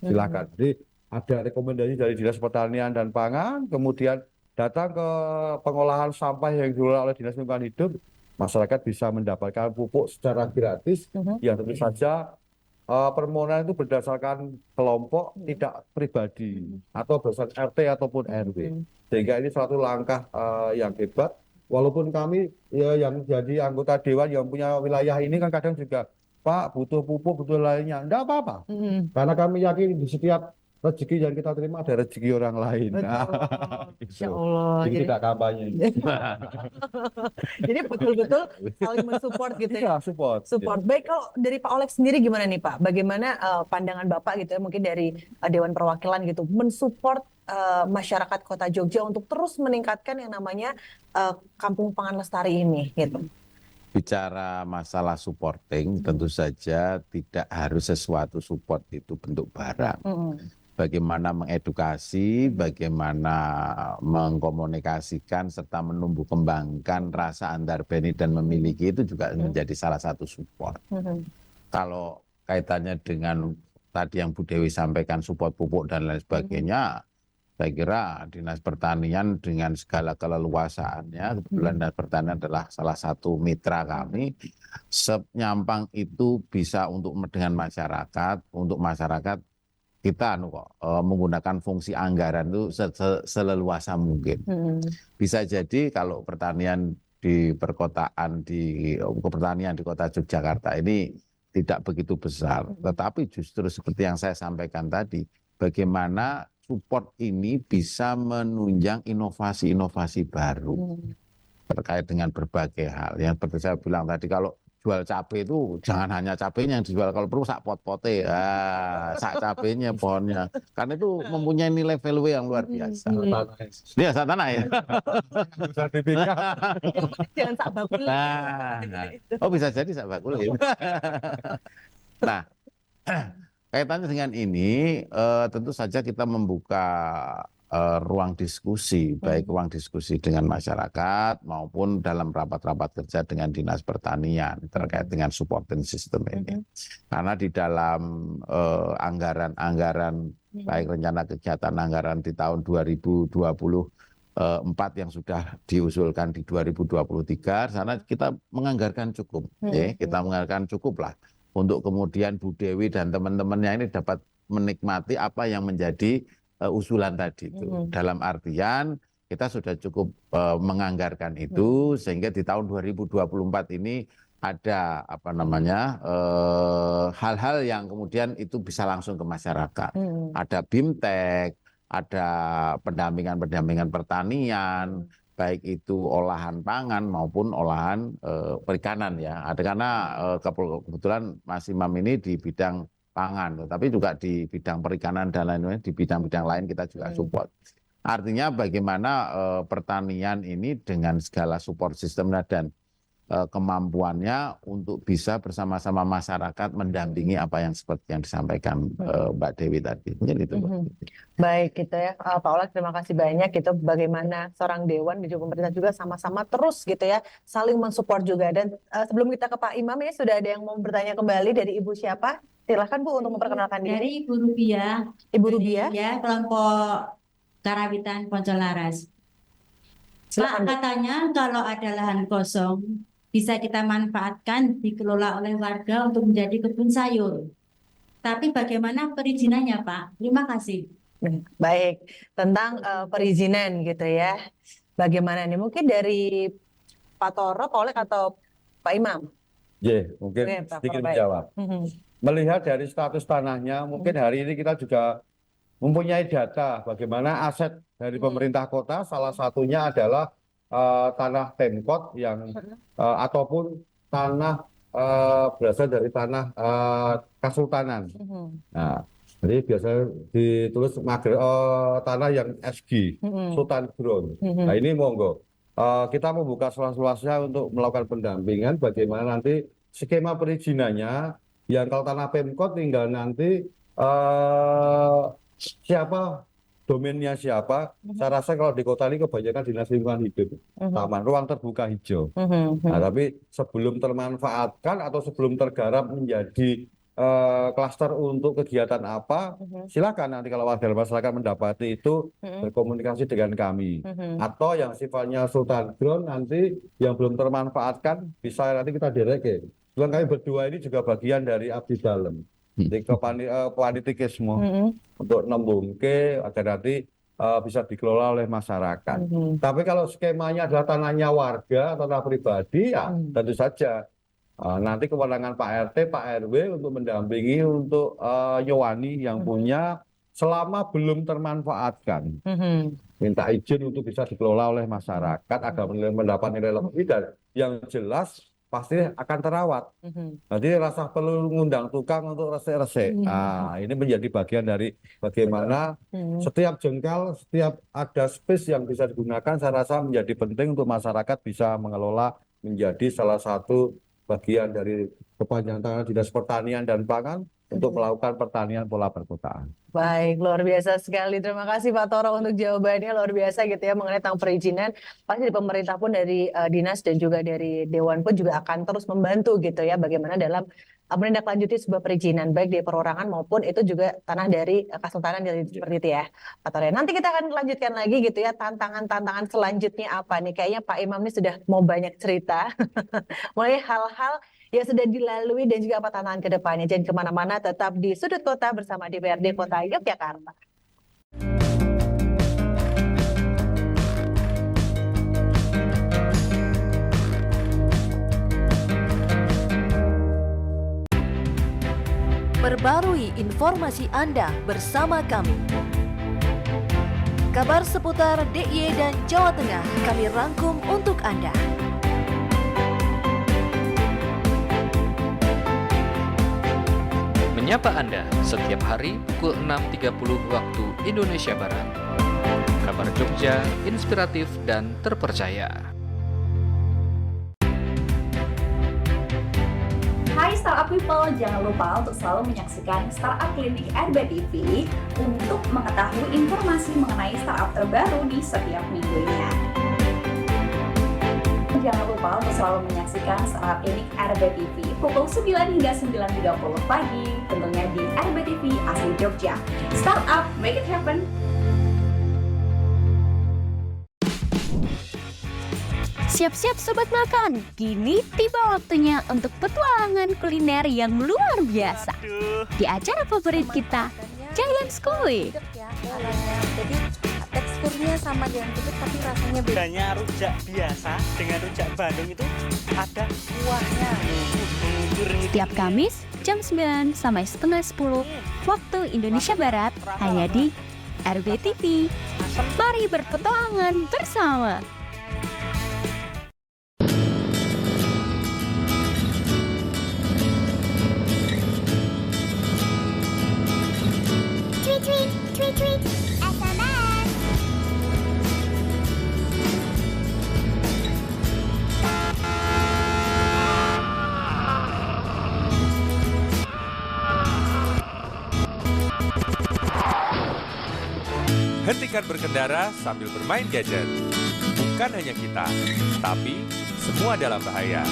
Silakan. Jadi ada rekomendasi dari Dinas Pertanian dan Pangan, kemudian datang ke pengolahan sampah yang dikelola oleh Dinas Lingkungan Hidup, masyarakat bisa mendapatkan pupuk secara gratis, yang tentu saja permohonan itu berdasarkan kelompok, tidak pribadi, atau berdasarkan RT ataupun RW. Sehingga ini suatu langkah yang hebat. Walaupun kami yang jadi anggota Dewan yang punya wilayah ini kan kadang juga Pak butuh pupuk, butuh lainnya. Enggak apa-apa. Karena kami yakin di setiap rezeki yang kita terima ada rezeki orang lain. Nah, Betul. gitu. Insya Allah. Jadi Jadi, tidak kampanye. jadi betul-betul saling mensupport gitu ya. Iya, support. Support. Baik, kalau dari Pak Oleg sendiri gimana nih Pak? Bagaimana pandangan Bapak gitu ya, mungkin dari Dewan Perwakilan gitu, mensupport masyarakat Kota Jogja untuk terus meningkatkan yang namanya Kampung Pangan Lestari ini gitu. Bicara masalah supporting, tentu saja tidak harus sesuatu support itu bentuk barang. Bagaimana mengedukasi, bagaimana mengkomunikasikan serta menumbuh kembangkan rasa antar beni dan memiliki itu juga menjadi salah satu support. Kalau kaitannya dengan tadi yang Bu Dewi sampaikan support pupuk dan lain sebagainya, saya kira Dinas Pertanian dengan segala keleluasaannya, kebetulan Dinas Pertanian adalah salah satu mitra kami, senyampang itu bisa untuk dengan masyarakat, untuk masyarakat kita menggunakan fungsi anggaran itu seleluasa mungkin. Bisa jadi kalau pertanian di perkotaan, di pertanian di Kota Yogyakarta ini tidak begitu besar, tetapi justru seperti yang saya sampaikan tadi, bagaimana support ini bisa menunjang inovasi-inovasi baru terkait dengan berbagai hal. Yang seperti saya bilang tadi, kalau jual cabai itu jangan hanya cabainya yang dijual, kalau perlu sak pot-pote, sak cabainya, pohonnya. Karena itu mempunyai nilai value yang luar biasa. Dia sak tanah ya. Jangan sak bakul. Oh bisa jadi sak bakul ya. Nah, kaitannya dengan ini, tentu saja kita membuka ruang diskusi, baik ruang diskusi dengan masyarakat maupun dalam rapat-rapat kerja dengan Dinas Pertanian terkait dengan supporting system ini. Karena di dalam anggaran-anggaran, baik rencana kegiatan anggaran di tahun 2024 yang sudah diusulkan di 2023, sana kita menganggarkan cukup, kita menganggarkan cukup lah. Untuk kemudian Bu Dewi dan teman-temannya ini dapat menikmati apa yang menjadi usulan tadi itu. Dalam artian kita sudah cukup menganggarkan itu sehingga di tahun 2024 ini ada hal-hal yang kemudian itu bisa langsung ke masyarakat. Ada BIMTEK, ada pendampingan pertanian, baik itu olahan pangan maupun olahan perikanan ya. Ada karena kebetulan Mas Imam ini di bidang pangan, tapi juga di bidang perikanan dan lain-lain, di bidang-bidang lain kita juga support. Artinya bagaimana pertanian ini dengan segala support sistemnya dan kemampuannya untuk bisa bersama-sama masyarakat mendampingi apa yang seperti yang disampaikan Mbak Dewi tadi. Mungkin itu. Baik gitu ya, Pak Oleg, terima kasih banyak gitu, bagaimana seorang dewan dan juga pemerintah juga sama-sama terus gitu ya saling mensupport juga. Dan sebelum kita ke Pak Imam ya, sudah ada yang mau bertanya kembali dari Ibu siapa? Silakan Bu untuk memperkenalkan diri. Dari Ibu Rubiah. Ibu Rubiah. Ya, kelompok Karawitan Poncolaras. Pak, katanya kalau ada lahan kosong bisa kita manfaatkan, dikelola oleh warga untuk menjadi kebun sayur. Tapi bagaimana perizinannya, Pak? Terima kasih. Baik, tentang perizinan gitu ya. Bagaimana nih? Mungkin dari Pak Toro, Pak Oleg atau Pak Imam? Mungkin sedikit menjawab. Melihat dari status tanahnya, mungkin hari ini kita juga mempunyai data bagaimana aset dari pemerintah kota, salah satunya adalah tanah Pemkot yang ataupun tanah berasal dari tanah Kesultanan. Nah, jadi biasanya ditulis tanah yang SG, Sultan Ground. Nah ini monggo kita membuka seluas-luasnya untuk melakukan pendampingan bagaimana nanti skema perizinannya. Yang kalau tanah Pemkot tinggal nanti siapa domainnya siapa. Saya rasa kalau di kota ini kebanyakan dinas lingkungan hidup, taman, ruang terbuka hijau. Nah, tapi sebelum termanfaatkan atau sebelum tergarap menjadi klaster untuk kegiatan apa, silakan nanti kalau warga masyarakat mendapati itu berkomunikasi dengan kami. Atau yang sifatnya Sultan Ground nanti yang belum termanfaatkan bisa nanti kita direke. Kebetulan kami berdua ini juga bagian dari abdi dalam, di kepanitiakisme untuk nembungke agar nanti bisa dikelola oleh masyarakat. Tapi kalau skemanya adalah tanahnya warga atau tanah pribadi, ya tentu saja nanti kewenangan Pak RT, Pak RW untuk mendampingi untuk nyowani yang punya selama belum termanfaatkan, minta izin untuk bisa dikelola oleh masyarakat agar mendapat nilai lebih dan yang jelas pasti akan terawat. Nanti rasa perlu ngundang tukang untuk resik-resik. Nah, ini menjadi bagian dari bagaimana setiap jengkal, setiap ada space yang bisa digunakan, saya rasa menjadi penting untuk masyarakat bisa mengelola menjadi salah satu bagian dari kepanjangan tangan Dinas Pertanian dan Pangan untuk melakukan pertanian pola perkotaan. Baik, luar biasa sekali. Terima kasih Pak Toro untuk jawabannya luar biasa gitu ya mengenai tentang perizinan. Pasti di pemerintah pun dari dinas dan juga dari Dewan pun juga akan terus membantu gitu ya bagaimana dalam menindaklanjuti sebuah perizinan baik di perorangan maupun itu juga tanah dari kesultanan dari seperti itu ya Pak Toro. Nanti kita akan lanjutkan lagi gitu ya tantangan-tantangan selanjutnya apa nih. Kayaknya Pak Imam ini sudah mau banyak cerita mulai hal-hal yang sudah dilalui dan juga apa tantangan ke depannya. Jangan kemana-mana, tetap di Sudut Kota bersama DPRD Kota Yogyakarta. Perbarui informasi Anda bersama kami. Kabar seputar DIY dan Jawa Tengah kami rangkum untuk Anda. Menyapa Anda setiap hari pukul 6.30 waktu Indonesia Barat. Kabar Jogja, inspiratif dan terpercaya. Hai Startup People, jangan lupa untuk selalu menyaksikan Startup Clinic RBTV untuk mengetahui informasi mengenai startup terbaru di setiap minggunya. Jangan lupa untuk selalu menyaksikan Startup Clinic RBTV pukul 9 hingga 9.30 pagi, tentunya di RBTV asli Jogja. Startup, make it happen! Siap-siap sobat makan, kini tiba waktunya untuk petualangan kuliner yang luar biasa. Di acara favorit kita, Jalan Skoe. Jadi teksturnya sama dengan gudeg tapi rasanya bedanya rujak biasa dengan rujak Bandung itu ada kuahnya. Setiap Kamis jam 9 sampai setengah 10 waktu Indonesia Barat hanya di RBTV. Mari berpetualangan bersama. Tweet, SMS. Hentikan berkendara sambil bermain gadget. Bukan hanya kita, tapi semua dalam bahaya.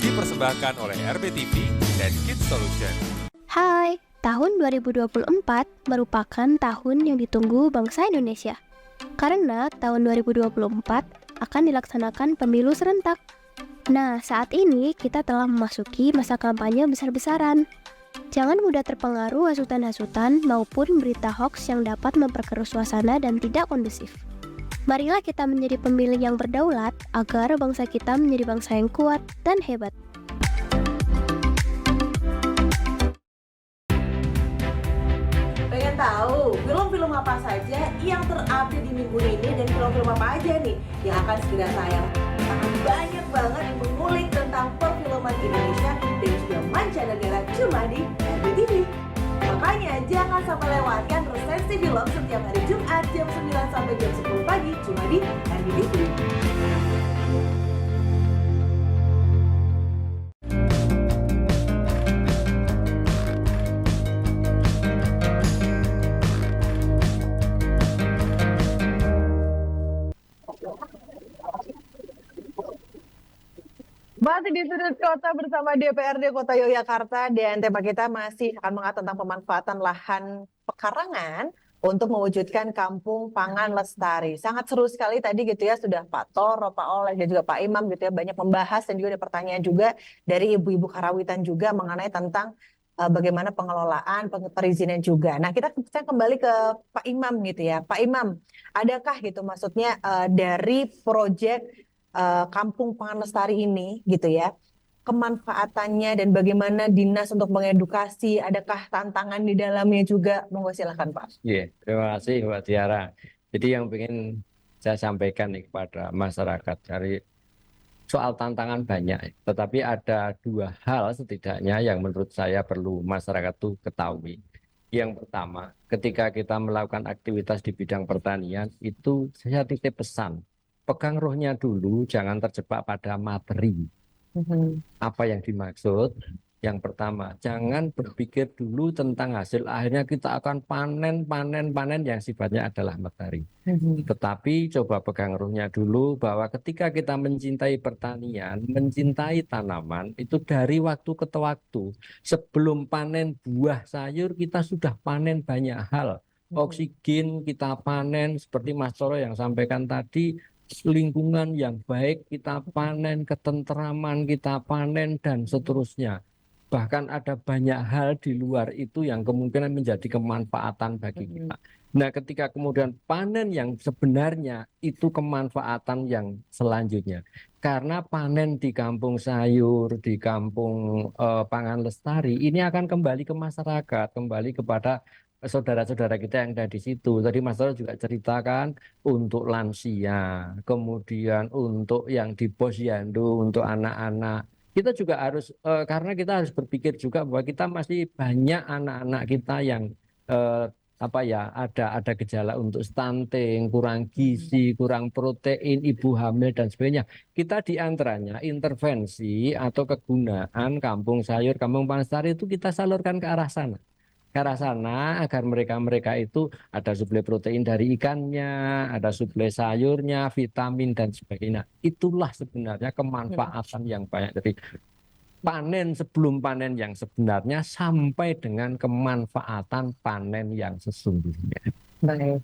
Dipersembahkan oleh RBTV dan Kids Solution. Hai, tahun 2024 merupakan tahun yang ditunggu bangsa Indonesia. Karena tahun 2024 akan dilaksanakan pemilu serentak. Nah, saat ini kita telah memasuki masa kampanye besar-besaran. Jangan mudah terpengaruh hasutan-hasutan maupun berita hoaks yang dapat memperkeruh suasana dan tidak kondusif. Marilah kita menjadi pemilih yang berdaulat agar bangsa kita menjadi bangsa yang kuat dan hebat. Pengen tahu film-film apa saja yang terupdate di minggu ini dan film-film apa aja nih yang akan segera tayang? Sangat banyak banget yang mengulik tentang perfilman Indonesia dan juga mancanegara cuma di RBTV. Makanya jangan sampai lewatkan resensi film setiap hari Jumat jam 9 sampai jam 10 pagi cuma di RBTV. Masih di Sudut Kota bersama DPRD Kota Yogyakarta dan tema kita masih akan mengangkat tentang pemanfaatan lahan pekarangan untuk mewujudkan kampung pangan lestari. Sangat seru sekali tadi gitu ya, sudah Pak Toro, Pak Oleh dan juga Pak Imam gitu ya banyak membahas dan juga ada pertanyaan juga dari ibu-ibu Karawitan juga mengenai tentang bagaimana pengelolaan, perizinan juga. Nah, kita kembali ke Pak Imam gitu ya. Pak Imam, adakah gitu maksudnya dari proyek Kampung Pangan Lestari ini gitu ya, kemanfaatannya dan bagaimana dinas untuk mengedukasi? Adakah tantangan di dalamnya juga? Monggo silakan Pak. Iya, terima kasih Mbak Tiara. Jadi yang ingin saya sampaikan nih kepada masyarakat dari soal tantangan banyak, tetapi ada 2 hal setidaknya yang menurut saya perlu masyarakat tuh ketahui. Yang pertama, ketika kita melakukan aktivitas di bidang pertanian, itu saya titip pesan, pegang rohnya dulu, jangan terjebak pada materi. Apa yang dimaksud? Yang pertama, jangan berpikir dulu tentang hasil akhirnya kita akan panen yang sifatnya adalah materi. Tetapi coba pegang rohnya dulu bahwa ketika kita mencintai pertanian, mencintai tanaman, itu dari waktu ke waktu. Sebelum panen buah sayur, kita sudah panen banyak hal. Oksigen kita panen, seperti Mas Toro yang sampaikan tadi, lingkungan yang baik kita panen, ketentraman kita panen, dan seterusnya. Bahkan ada banyak hal di luar itu yang kemungkinan menjadi kemanfaatan bagi kita. Nah, ketika kemudian panen yang sebenarnya itu kemanfaatan yang selanjutnya. Karena panen di kampung sayur, di kampung pangan lestari, ini akan kembali ke masyarakat, kembali kepada saudara-saudara kita yang ada di situ. Tadi Mas Toro juga ceritakan untuk lansia, kemudian untuk yang di posyandu, untuk anak-anak. Kita juga harus karena kita harus berpikir juga bahwa kita masih banyak anak-anak kita yang ada gejala untuk stunting, kurang gizi, kurang protein, ibu hamil dan sebagainya. Kita diantaranya intervensi atau kegunaan kampung sayur, kampung pangan lestari itu kita salurkan ke arah sana. Agar mereka itu ada suplai protein dari ikannya, ada suplai sayurnya, vitamin dan sebagainya. Itulah sebenarnya kemanfaatan yang banyak dari panen sebelum panen yang sebenarnya sampai dengan kemanfaatan panen yang sesungguhnya. Baik.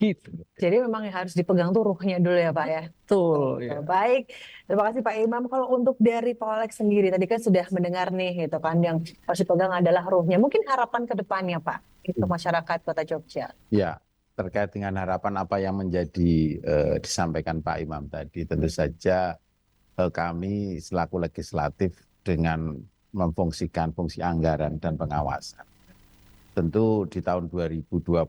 Gitu. Jadi memang yang harus dipegang tuh ruhnya dulu ya Pak ya. Betul. Ya. Baik, terima kasih Pak Imam. Kalau untuk dari Pak Olek sendiri, tadi kan sudah mendengar nih gitu kan, yang harus dipegang adalah ruhnya. Mungkin harapan ke depannya Pak, untuk masyarakat Kota Jogja. Ya, terkait dengan harapan apa yang menjadi disampaikan Pak Imam tadi, tentu saja kami selaku legislatif dengan memfungsikan fungsi anggaran dan pengawasan. Tentu di tahun 2024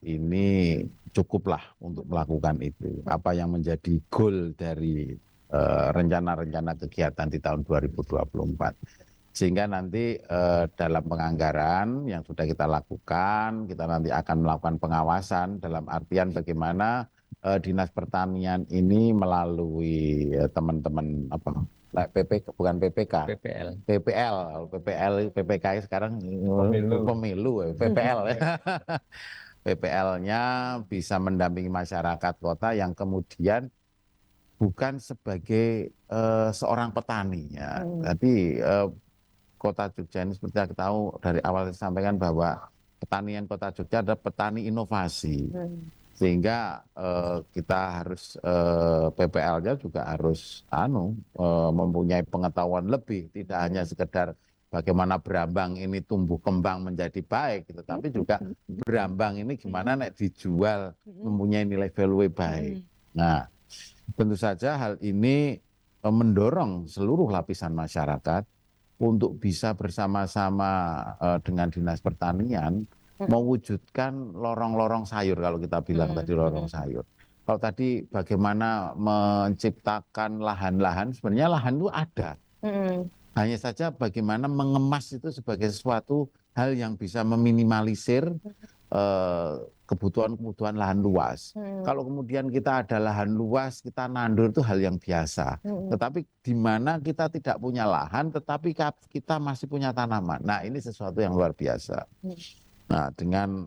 ini cukuplah untuk melakukan itu. Apa yang menjadi goal dari rencana-rencana kegiatan di tahun 2024. Sehingga nanti dalam penganggaran yang sudah kita lakukan, kita nanti akan melakukan pengawasan dalam artian bagaimana Dinas Pertanian ini melalui teman-teman bukan PPK, PPK sekarang pemilu PPL ya. PPL-nya bisa mendampingi masyarakat kota yang kemudian bukan sebagai seorang petani ya. Tapi Kota Jogja ini seperti kita tahu dari awal disampaikan bahwa pertanian Kota Jogja adalah petani inovasi. Sehingga kita harus PPL-nya juga harus mempunyai pengetahuan lebih, tidak hanya sekedar bagaimana berambang ini tumbuh kembang menjadi baik, tetapi juga berambang ini gimana nek dijual mempunyai nilai value baik. Nah, tentu saja hal ini mendorong seluruh lapisan masyarakat untuk bisa bersama-sama dengan Dinas Pertanian mewujudkan lorong-lorong sayur, kalau kita bilang tadi lorong sayur. Kalau tadi bagaimana menciptakan lahan-lahan, sebenarnya lahan itu ada. Hanya saja bagaimana mengemas itu sebagai sesuatu hal yang bisa meminimalisir kebutuhan-kebutuhan lahan luas. Kalau kemudian kita ada lahan luas, kita nandur itu hal yang biasa. Tetapi di mana kita tidak punya lahan, tetapi kita masih punya tanaman. Nah, ini sesuatu yang luar biasa. Nah, dengan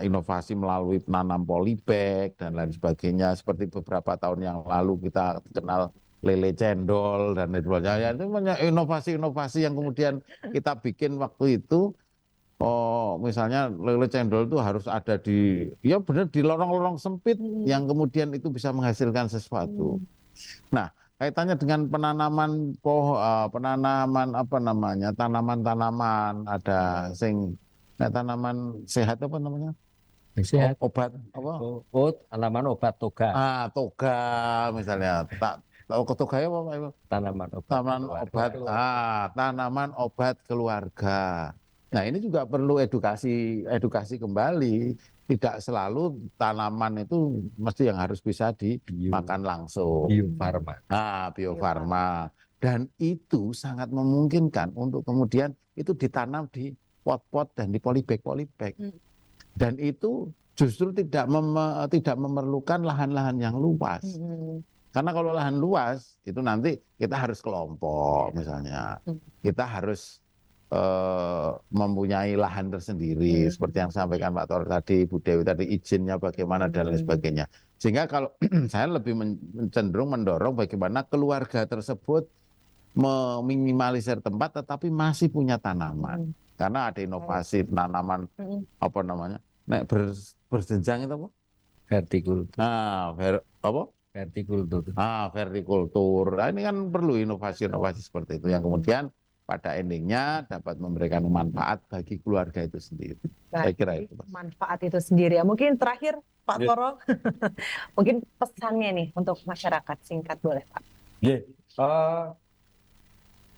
inovasi melalui penanam polybag dan lain sebagainya, seperti beberapa tahun yang lalu kita kenal lele cendol dan lain sebagainya. Itu banyak inovasi-inovasi yang kemudian kita bikin waktu itu. Misalnya lele cendol itu harus ada di lorong-lorong sempit yang kemudian itu bisa menghasilkan sesuatu. Nah, kaitannya dengan penanaman tanaman-tanaman, ada tanaman sehat apa namanya? Sehat. Obat apa? Tanaman obat toga. Toga misalnya. Togaya apa Pak Ibu? Tanaman obat. Tanaman obat keluarga. Nah, ini juga perlu edukasi kembali. Tidak selalu tanaman itu mesti yang harus bisa dimakan langsung. Biofarma. Biofarma. Dan itu sangat memungkinkan untuk kemudian itu ditanam di pot-pot dan di polybag. Dan itu justru tidak memerlukan lahan-lahan yang luas. Karena kalau lahan luas itu nanti kita harus kelompok misalnya. Kita harus mempunyai lahan tersendiri seperti yang sampaikan Pak Tor tadi, Bu Dewi tadi, izinnya bagaimana dan lain sebagainya. Sehingga kalau saya lebih cenderung mendorong bagaimana keluarga tersebut meminimalisir tempat tetapi masih punya tanaman. Karena ada inovasi tanaman apa namanya? Berjenjang itu apa? Vertikultur. Vertikultur. Vertikultur. Nah, ini kan perlu inovasi-inovasi seperti itu yang kemudian pada endingnya dapat memberikan manfaat bagi keluarga itu sendiri. Saya kira itu. Manfaat itu sendiri ya. Mungkin terakhir Pak Toro, mungkin pesannya nih untuk masyarakat, singkat boleh Pak.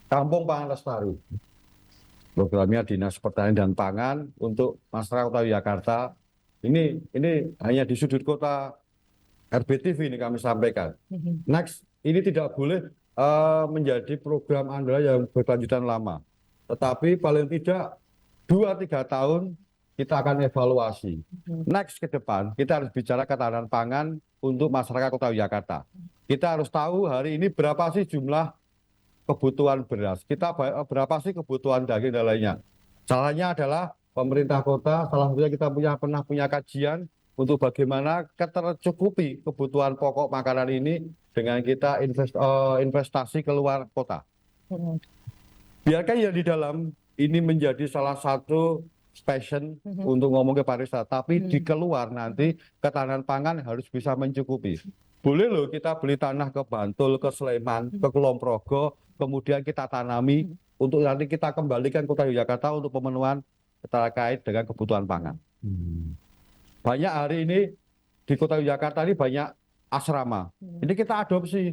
Kampung Pangan Lestari. Programnya Dinas Pertanian dan Pangan untuk masyarakat Kota Yogyakarta. Ini hanya di sudut kota RBTV ini kami sampaikan. Next, ini tidak boleh menjadi program andalan yang berkelanjutan lama. Tetapi paling tidak 2-3 tahun kita akan evaluasi. Next ke depan kita harus bicara ketahanan pangan untuk masyarakat Kota Yogyakarta. Kita harus tahu hari ini berapa sih jumlah kebutuhan beras, berapa sih kebutuhan daging dan lainnya. Caranya adalah pemerintah kota, salah satunya kita pernah punya kajian untuk bagaimana tercukupi kebutuhan pokok makanan ini dengan kita investasi keluar kota. Biarkan yang di dalam ini menjadi salah satu passion untuk ngomong ke pariwisata, tapi di keluar nanti ketahanan pangan harus bisa mencukupi. Boleh loh kita beli tanah ke Bantul, ke Sleman, ke Kulon Progo, kemudian kita tanami untuk nanti kita kembalikan Kota Yogyakarta untuk pemenuhan terkait dengan kebutuhan pangan. Banyak hari ini di Kota Yogyakarta ini banyak asrama. Ini kita adopsi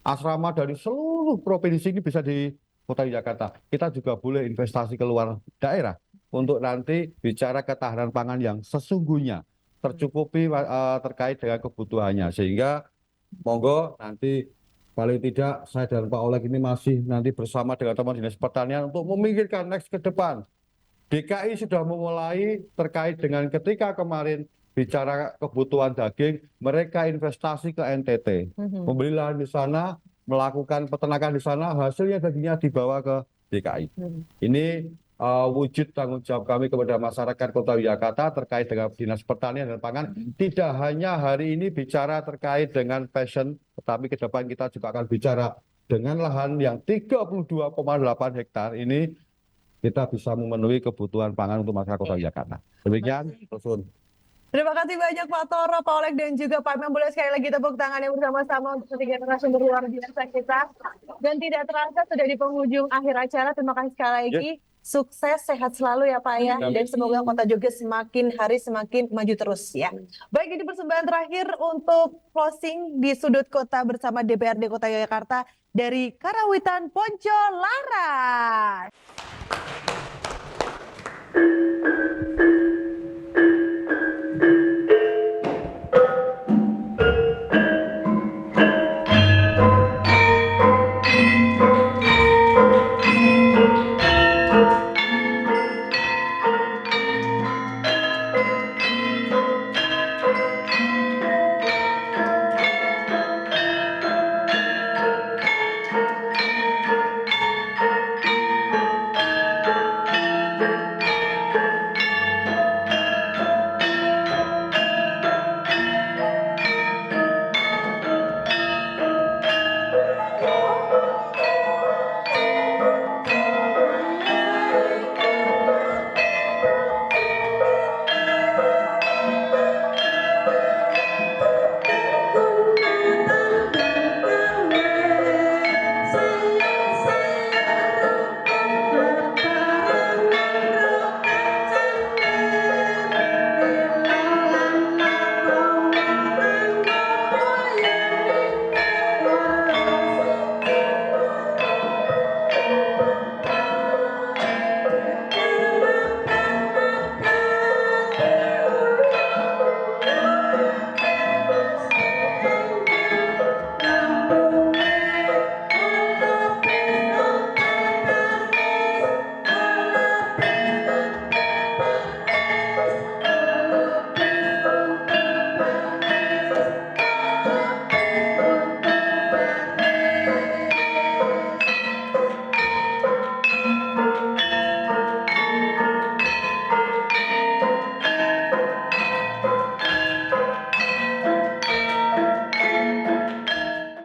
asrama dari seluruh provinsi ini bisa di Kota Yogyakarta. Kita juga boleh investasi keluar daerah untuk nanti bicara ketahanan pangan yang sesungguhnya tercukupi terkait dengan kebutuhannya. Sehingga monggo nanti paling tidak saya dan Pak Oleg ini masih nanti bersama dengan teman Dinas Pertanian untuk memikirkan next ke depan. DKI sudah memulai terkait dengan ketika kemarin bicara kebutuhan daging, mereka investasi ke NTT, membeli lahan di sana, melakukan peternakan di sana, hasilnya dagingnya dibawa ke DKI. Ini wujud tanggung jawab kami kepada masyarakat Kota Yogyakarta terkait dengan Dinas Pertanian dan Pangan. Tidak hanya hari ini bicara terkait dengan passion, tetapi ke depan kita juga akan bicara dengan lahan yang 32,8 hektar ini kita bisa memenuhi kebutuhan pangan untuk masyarakat Kota Yogyakarta. Demikian, Prosun. Terima kasih banyak Pak Toro, Pak Oleg, dan juga Pak Imam. Boleh sekali lagi tepuk tangannya bersama-sama untuk ketiga narasumber luar biasa kita. Dan tidak terasa sudah di penghujung akhir acara. Terima kasih sekali lagi. Sukses, sehat selalu ya Pak ya. Dan semoga Kota Jogja semakin hari semakin maju terus ya. Baik, ini persembahan terakhir untuk closing di sudut kota bersama DPRD Kota Yogyakarta dari Karawitan Poncolaras.